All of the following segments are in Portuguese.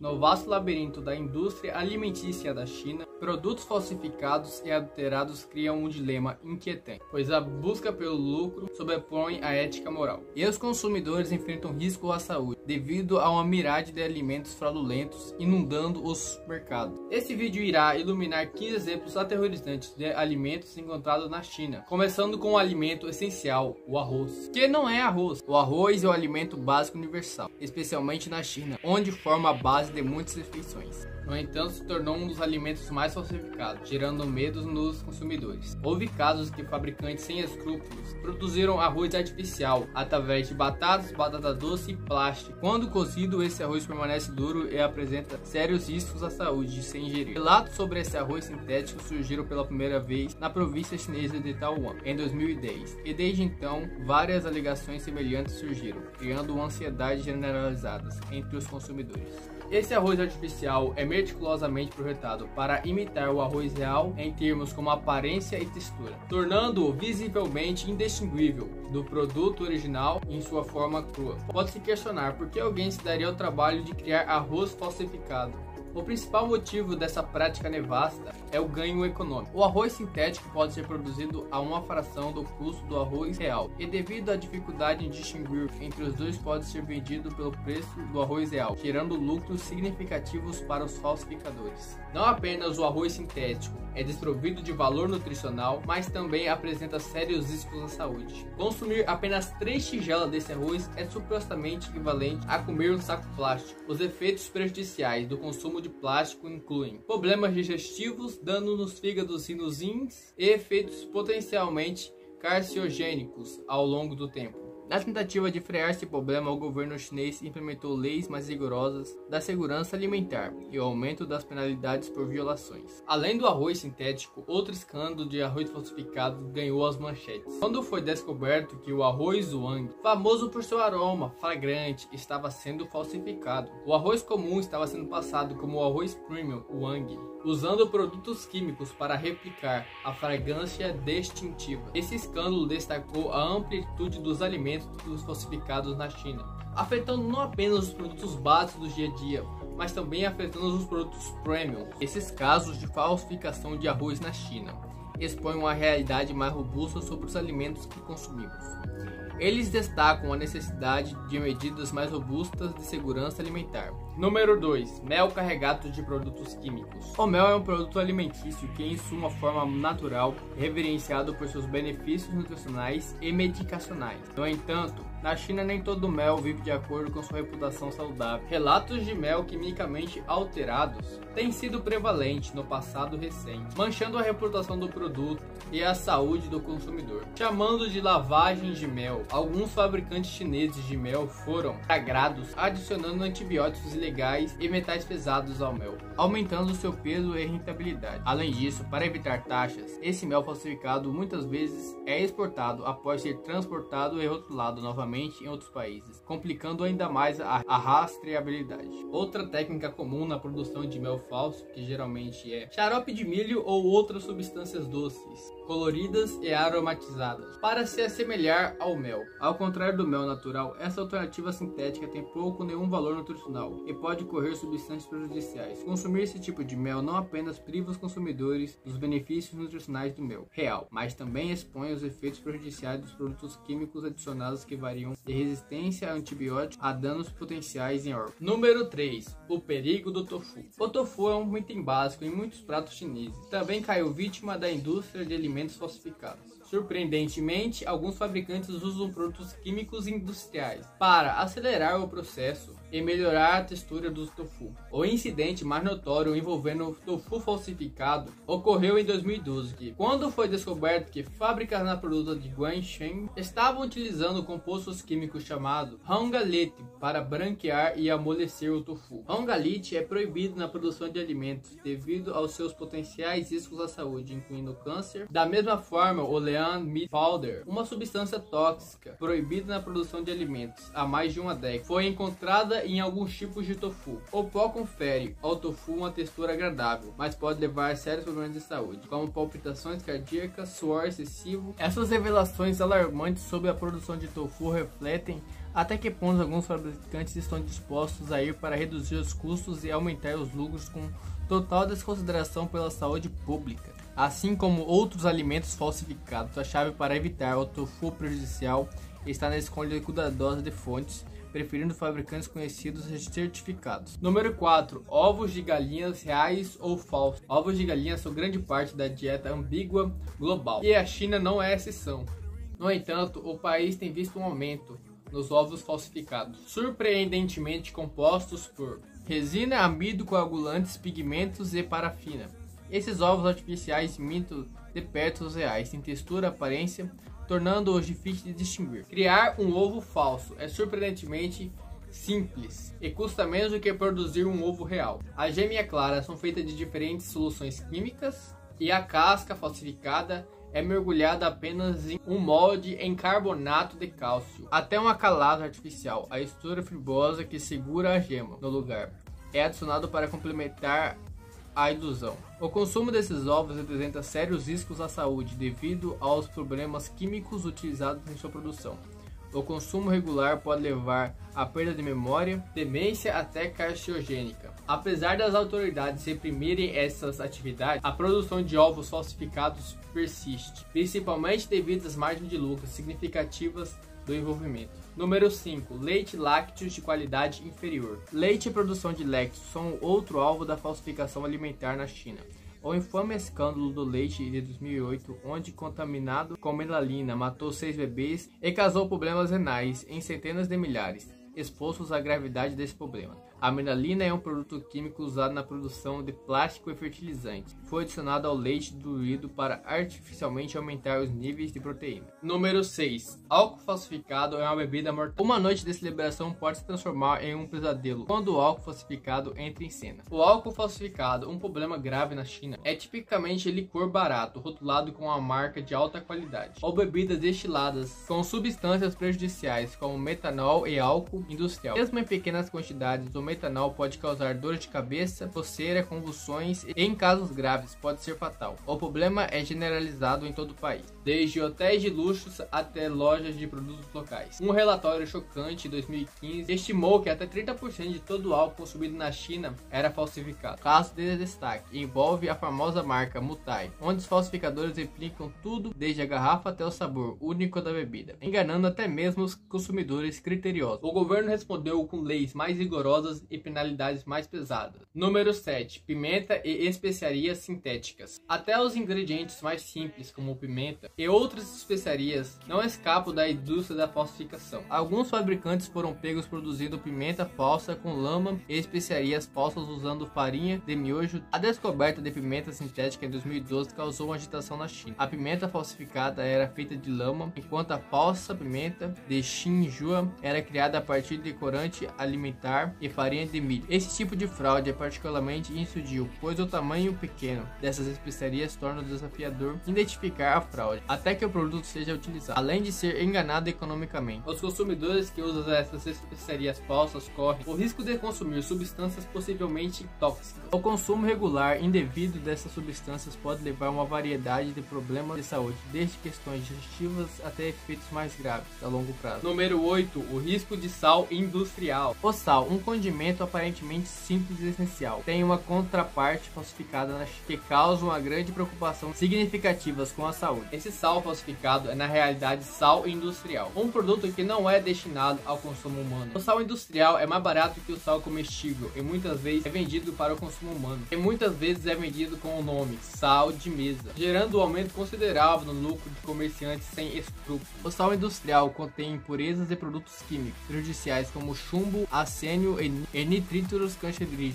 No vasto labirinto da indústria alimentícia da China, produtos falsificados e adulterados criam um dilema inquietante, pois a busca pelo lucro sobrepõe a ética moral. E os consumidores enfrentam risco à saúde, devido a uma mirade de alimentos fraudulentos inundando os mercados. Esse vídeo irá iluminar 15 exemplos aterrorizantes de alimentos encontrados na China, começando com o alimento essencial, o arroz. Que não é arroz. O arroz é o alimento básico universal, especialmente na China, onde forma a base de muitas refeições. No entanto, se tornou um dos alimentos mais falsificados, gerando medo nos consumidores. Houve casos que fabricantes sem escrúpulos produziram arroz artificial através de batatas, batata doce e plástico. Quando cozido, esse arroz permanece duro e apresenta sérios riscos à saúde de se ingerir. Relatos sobre esse arroz sintético surgiram pela primeira vez na província chinesa de Taiwan em 2010, e desde então várias alegações semelhantes surgiram, criando uma ansiedade generalizada entre os consumidores. Esse arroz artificial é meticulosamente projetado para imitar o arroz real em termos como aparência e textura, tornando-o visivelmente indistinguível do produto original em sua forma crua. Pode-se questionar por que alguém se daria o trabalho de criar arroz falsificado. O principal motivo dessa prática nefasta é o ganho econômico. O arroz sintético pode ser produzido a uma fração do custo do arroz real, e devido à dificuldade em distinguir entre os dois, pode ser vendido pelo preço do arroz real, gerando lucros significativos para os falsificadores. Não apenas o arroz sintético é desprovido de valor nutricional, mas também apresenta sérios riscos à saúde. Consumir apenas 3 tigelas desse arroz é supostamente equivalente a comer um saco plástico. Os efeitos prejudiciais do consumo de plástico incluem problemas digestivos, dano nos fígados e nos rins e efeitos potencialmente carcinogênicos ao longo do tempo. Na tentativa de frear esse problema, o governo chinês implementou leis mais rigorosas da segurança alimentar e o aumento das penalidades por violações. Além do arroz sintético, outro escândalo de arroz falsificado ganhou as manchetes, quando foi descoberto que o arroz Wang, famoso por seu aroma fragrante, estava sendo falsificado. O arroz comum estava sendo passado como o arroz premium Wang, usando produtos químicos para replicar a fragrância distintiva. Esse escândalo destacou a amplitude dos alimentos falsificados na China, afetando não apenas os produtos básicos do dia a dia, mas também afetando os produtos premium. Esses casos de falsificação de arroz na China expõem uma realidade mais robusta sobre os alimentos que consumimos. Eles destacam a necessidade de medidas mais robustas de segurança alimentar. Número 2. Mel carregado de produtos químicos. O mel é um produto alimentício que, em sua forma natural, é reverenciado por seus benefícios nutricionais e medicacionais. No entanto, na China nem todo mel vive de acordo com sua reputação saudável. Relatos de mel quimicamente alterados têm sido prevalentes no passado recente, manchando a reputação do produto e a saúde do consumidor. Chamando de lavagem de mel, alguns fabricantes chineses de mel foram flagrados adicionando antibióticos ilegais e metais pesados ao mel, aumentando seu peso e rentabilidade. Além disso, para evitar taxas, esse mel falsificado muitas vezes é exportado após ser transportado e rotulado novamente em outros países, complicando ainda mais a rastreabilidade. Outra técnica comum na produção de mel falso, que geralmente é xarope de milho ou outras substâncias doces, coloridas e aromatizadas, para se assemelhar ao mel. Ao contrário do mel natural, essa alternativa sintética tem pouco ou nenhum valor nutricional e pode correr substâncias prejudiciais. Consumir esse tipo de mel não apenas priva os consumidores dos benefícios nutricionais do mel real, mas também expõe os efeitos prejudiciais dos produtos químicos adicionados que variam de resistência a antibióticos a danos potenciais em órgãos. Número 3. O perigo do tofu. O tofu é um item básico em muitos pratos chineses. Também caiu vítima da indústria de alimentos falsificados. Surpreendentemente, alguns fabricantes usam produtos químicos industriais para acelerar o processo e melhorar a textura do tofu. O incidente mais notório envolvendo o tofu falsificado ocorreu em 2012, quando foi descoberto que fábricas na produta de Guangcheng estavam utilizando compostos químicos chamados Hongalite para branquear e amolecer o tofu. Hongalite é proibido na produção de alimentos devido aos seus potenciais riscos à saúde, incluindo câncer. Da mesma forma, o Lean Meat Powder, uma substância tóxica proibida na produção de alimentos há mais de uma década, foi encontrada em alguns tipos de tofu. O pó confere ao tofu uma textura agradável, mas pode levar a sérios problemas de saúde, como palpitações cardíacas, suor excessivo. Essas revelações alarmantes sobre a produção de tofu refletem Até que ponto alguns fabricantes estão dispostos a ir para reduzir os custos e aumentar os lucros com total desconsideração pela saúde pública? Assim como outros alimentos falsificados, a chave para evitar o tofu prejudicial está na escolha cuidadosa de fontes, preferindo fabricantes conhecidos e certificados. Número 4. Ovos de galinhas reais ou falsos. Ovos de galinha são grande parte da dieta ambígua global, e a China não é exceção. No entanto, o país tem visto um aumento nos ovos falsificados, surpreendentemente compostos por resina, amido, coagulantes, pigmentos e parafina. Esses ovos artificiais imitam de perto os reais, em textura e aparência, tornando-os difíceis de distinguir. Criar um ovo falso é surpreendentemente simples e custa menos do que produzir um ovo real. As gêmeas claras são feitas de diferentes soluções químicas e a casca falsificada é mergulhada apenas em um molde em carbonato de cálcio, até uma calada artificial. A estrutura fibrosa que segura a gema no lugar é adicionado para complementar a ilusão. O consumo desses ovos representa sérios riscos à saúde devido aos problemas químicos utilizados em sua produção. O consumo regular pode levar à perda de memória, demência até carcinogênica. Apesar das autoridades reprimirem essas atividades, a produção de ovos falsificados persiste, principalmente devido às margens de lucro significativas do envolvimento. Número 5. Leite lácteos de qualidade inferior. Leite e produção de lácteos são outro alvo da falsificação alimentar na China. O infame escândalo do leite de 2008, onde contaminado com melalina matou 6 bebês e causou problemas renais em centenas de milhares, expostos à gravidade desse problema. A melalina é um produto químico usado na produção de plástico e fertilizante. Foi adicionado ao leite diluído para artificialmente aumentar os níveis de proteína. Número 6. Álcool falsificado é uma bebida mortal. Uma noite de celebração pode se transformar em um pesadelo quando o álcool falsificado entra em cena. O álcool falsificado, um problema grave na China, é tipicamente licor barato, rotulado com uma marca de alta qualidade, ou bebidas destiladas com substâncias prejudiciais como metanol e álcool industrial. Mesmo em pequenas quantidades, o metanol pode causar dor de cabeça, coceira, convulsões e, em casos graves, pode ser fatal. O problema é generalizado em todo o país, desde hotéis de luxo até lojas de produtos locais. Um relatório chocante de 2015 estimou que até 30% de todo o álcool consumido na China era falsificado. Caso de destaque envolve a famosa marca Mutai, onde os falsificadores replicam tudo, desde a garrafa até o sabor único da bebida, enganando até mesmo os consumidores criteriosos. O governo respondeu com leis mais rigorosas e penalidades mais pesadas. Número 7. Pimenta e especiarias sintéticas. Até os ingredientes mais simples, como pimenta e outras especiarias, não escapam da indústria da falsificação. Alguns fabricantes foram pegos produzindo pimenta falsa com lama e especiarias falsas usando farinha de miojo. A descoberta de pimenta sintética em 2012 causou uma agitação na China. A pimenta falsificada era feita de lama, enquanto a falsa pimenta de Xinjiang era criada a partir de corante alimentar e farinha de milho. Esse tipo de fraude é particularmente insutil, pois o tamanho pequeno dessas especiarias torna desafiador identificar a fraude, até que o produto seja utilizado, além de ser enganado economicamente. Os consumidores que usam essas especiarias falsas correm o risco de consumir substâncias possivelmente tóxicas. O consumo regular indevido dessas substâncias pode levar a uma variedade de problemas de saúde, desde questões digestivas até efeitos mais graves a longo prazo. Número 8. O risco de sal industrial. O sal, um condimento aparentemente simples e essencial, tem uma contraparte falsificada na China, que causa uma grande preocupação significativas com a saúde. Esse sal falsificado é na realidade sal industrial, um produto que não é destinado ao consumo humano. O sal industrial é mais barato que o sal comestível e muitas vezes é vendido para o consumo humano, e muitas vezes é vendido com o nome sal de mesa, gerando um aumento considerável no lucro de comerciantes sem escrúpulos. O sal industrial contém impurezas e produtos químicos prejudiciais como chumbo, arsênio e nitrítulos cancerígenos.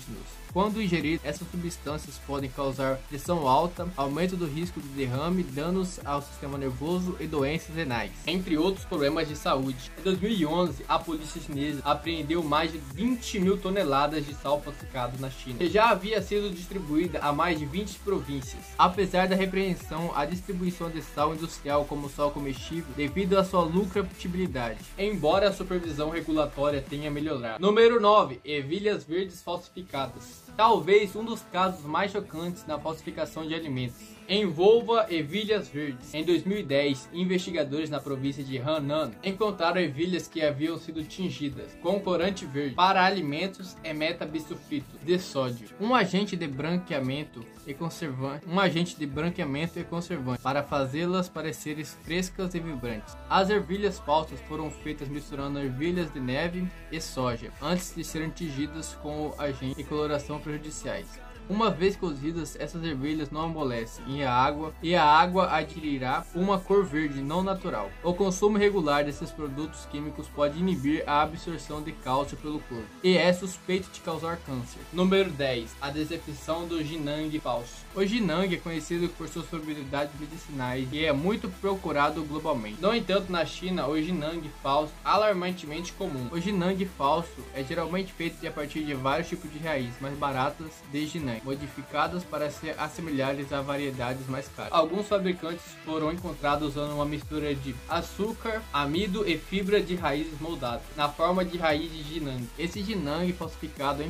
Quando ingeridos, essas substâncias podem causar pressão alta, aumento do risco de derrame, danos ao sistema nervoso e doenças renais, entre outros problemas de saúde. Em 2011, a polícia chinesa apreendeu mais de 20 mil toneladas de sal falsificado na China, que já havia sido distribuída a mais de 20 províncias. Apesar da repreensão, a distribuição de sal industrial como sal comestível devido à sua lucratibilidade, embora a supervisão regulatória tenha melhorado. Número 9. Ervilhas verdes falsificadas. Talvez um dos casos mais chocantes na falsificação de alimentos envolva ervilhas verdes. Em 2010, investigadores na província de Henan encontraram ervilhas que haviam sido tingidas com corante verde para alimentos e metabisulfito de sódio, um agente de branqueamento e conservante, para fazê-las parecerem frescas e vibrantes. As ervilhas falsas foram feitas misturando ervilhas de neve e soja antes de serem tingidas com agentes de coloração prejudiciais. Uma vez cozidas, essas ervilhas não amolecem e a água adquirirá uma cor verde não natural. O consumo regular desses produtos químicos pode inibir a absorção de cálcio pelo corpo e é suspeito de causar câncer. Número 10. A decepção do Jinang falso. O Jinang é conhecido por suas propriedades medicinais e é muito procurado globalmente. No entanto, na China, o Jinang falso é alarmantemente comum. O Jinang falso é geralmente feito a partir de vários tipos de raízes mais baratas de Jinang, modificadas para se assemelharem a variedades mais caras. Alguns fabricantes foram encontrados usando uma mistura de açúcar, amido e fibra de raízes moldadas, na forma de raiz de Jinang. Esse Jinang falsificado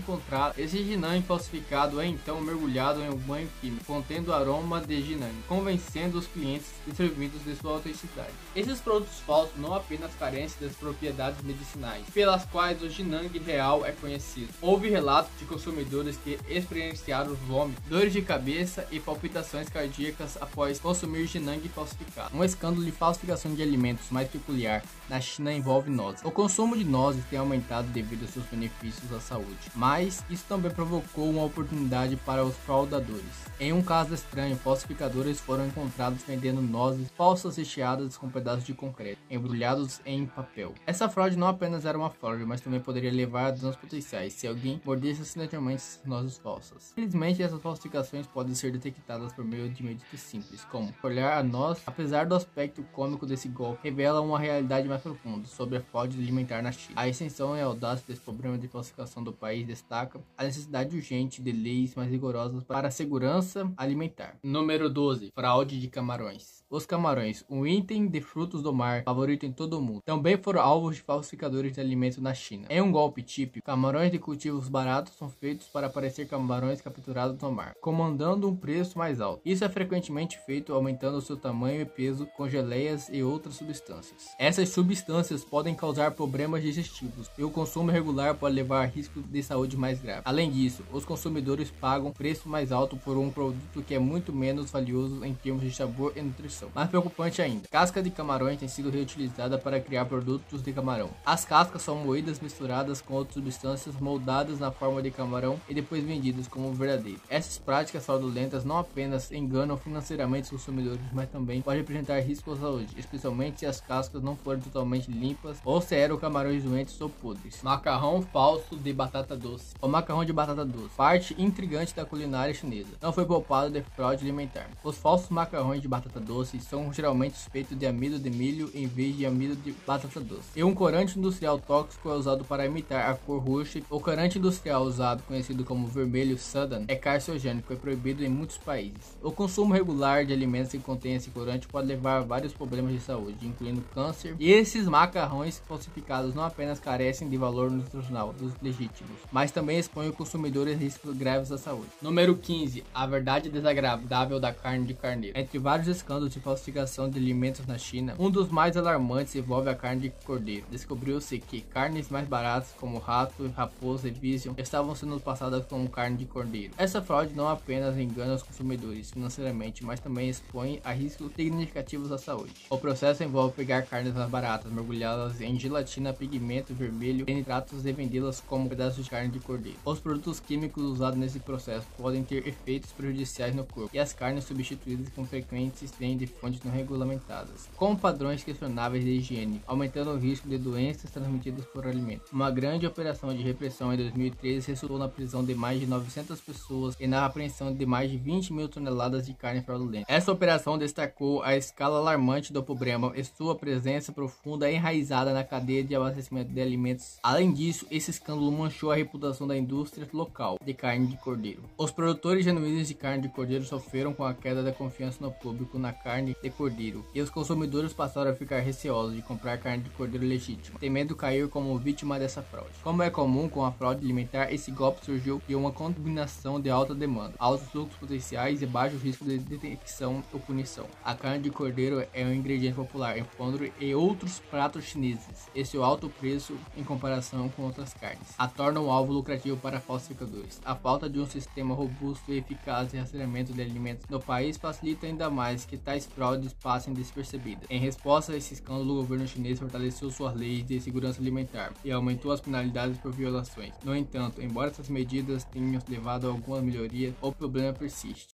é então mergulhado em um banho químico, contendo aroma de Jinang, convencendo os clientes distribuídos de sua autenticidade. Esses produtos falsos não apenas carecem das propriedades medicinais, pelas quais o Jinang real é conhecido. Houve relatos de consumidores que experienciaram vômitos, dores de cabeça e palpitações cardíacas após consumir Jinang falsificado. Um escândalo de falsificação de alimentos mais peculiar na China envolve nozes. O consumo de nozes tem aumentado devido aos seus benefícios à saúde, mas isso também provocou uma oportunidade para os fraudadores. Em um caso estranho, falsificadores foram encontrados vendendo nozes falsas recheadas com pedaços de concreto, embrulhados em papel. Essa fraude não apenas era uma fraude, mas também poderia levar a danos potenciais se alguém mordesse acidentalmente nozes falsas. Infelizmente, essas falsificações podem ser detectadas por meio de medidas simples, como olhar a noz. Apesar do aspecto cômico desse golpe, revela uma realidade mais profunda sobre a fraude alimentar na China. A extensão e a audácia desse problema de falsificação do país destaca a necessidade urgente de leis mais rigorosas para a segurança alimentar. Número 12. Fraude de camarões. Os camarões, um item de frutos do mar favorito em todo o mundo, também foram alvos de falsificadores de alimentos na China. Em um golpe típico, camarões de cultivos baratos são feitos para parecer camarões capturados no mar, comandando um preço mais alto. Isso é frequentemente feito aumentando seu tamanho e peso com geleias e outras substâncias. Essas substâncias podem causar problemas digestivos e o consumo regular pode levar a riscos de saúde mais graves. Além disso, os consumidores pagam preço mais alto por um produto que é muito menos valioso em termos de sabor e nutrição. Mais preocupante ainda, casca de camarões tem sido reutilizada para criar produtos de camarão. As cascas são moídas misturadas com outras substâncias moldadas na forma de camarão e depois vendidas como verdadeiro. Essas práticas fraudulentas não apenas enganam financeiramente os consumidores, mas também podem representar riscos à saúde, especialmente se as cascas não forem totalmente limpas ou se eram camarões doentes ou podres. Macarrão falso de batata doce. O macarrão de batata doce, parte intrigante da culinária chinesa, não foi poupado de fraude alimentar. Os falsos macarrões de batata doce são geralmente feitos de amido de milho em vez de amido de batata doce. E um corante industrial tóxico é usado para imitar a cor roxa. O corante industrial usado, conhecido como vermelho Sudan, é carcinogênico e proibido em muitos países. O consumo regular de alimentos que contêm esse corante pode levar a vários problemas de saúde, incluindo câncer. E esses macarrões falsificados não apenas carecem de valor nutricional dos legítimos, mas também expõem o consumidor a riscos graves à saúde. Número 15. A verdade desagradável da carne de carneiro. Entre vários escândalos de falsificação de alimentos na China, um dos mais alarmantes envolve a carne de cordeiro. Descobriu-se que carnes mais baratas como rato, raposa e bison estavam sendo passadas como carne de cordeiro. Essa fraude não apenas engana os consumidores financeiramente, mas também expõe a riscos significativos à saúde. O processo envolve pegar carnes mais baratas, mergulhadas em gelatina, pigmento vermelho e nitratos e vendê-las como pedaços de carne de cordeiro. Os produtos químicos usados nesse processo podem ter efeitos prejudiciais no corpo, e as carnes substituídas com frequentes vêm de fontes não regulamentadas, com padrões questionáveis de higiene, aumentando o risco de doenças transmitidas por alimentos. Uma grande operação de repressão em 2013 resultou na prisão de mais de 900 pessoas e na apreensão de mais de 20 mil toneladas de carne fraudulenta. Essa operação destacou a escala alarmante do problema e sua presença profunda e enraizada na cadeia de abastecimento de alimentos. Além disso, esse escândalo manchou a reputação da indústria local de carne de cordeiro. Os produtores genuínos de carne de cordeiro sofreram com a queda da confiança no público na carne de cordeiro, e os consumidores passaram a ficar receosos de comprar carne de cordeiro legítima, temendo cair como vítima dessa fraude. Como é comum com a fraude alimentar, esse golpe surgiu de uma combinação alimentação de alta demanda, altos lucros potenciais e baixo risco de detecção ou punição. A carne de cordeiro é um ingrediente popular em fondue e outros pratos chineses, e seu alto preço em comparação com outras carnes a torna um alvo lucrativo para falsificadores. A falta de um sistema robusto e eficaz de rastreamento de alimentos no país facilita ainda mais que tais fraudes passem despercebidas. Em resposta a esse escândalo, o governo chinês fortaleceu suas leis de segurança alimentar e aumentou as penalidades por violações. No entanto, embora essas medidas tenham levado a alguma melhoria, o problema persiste.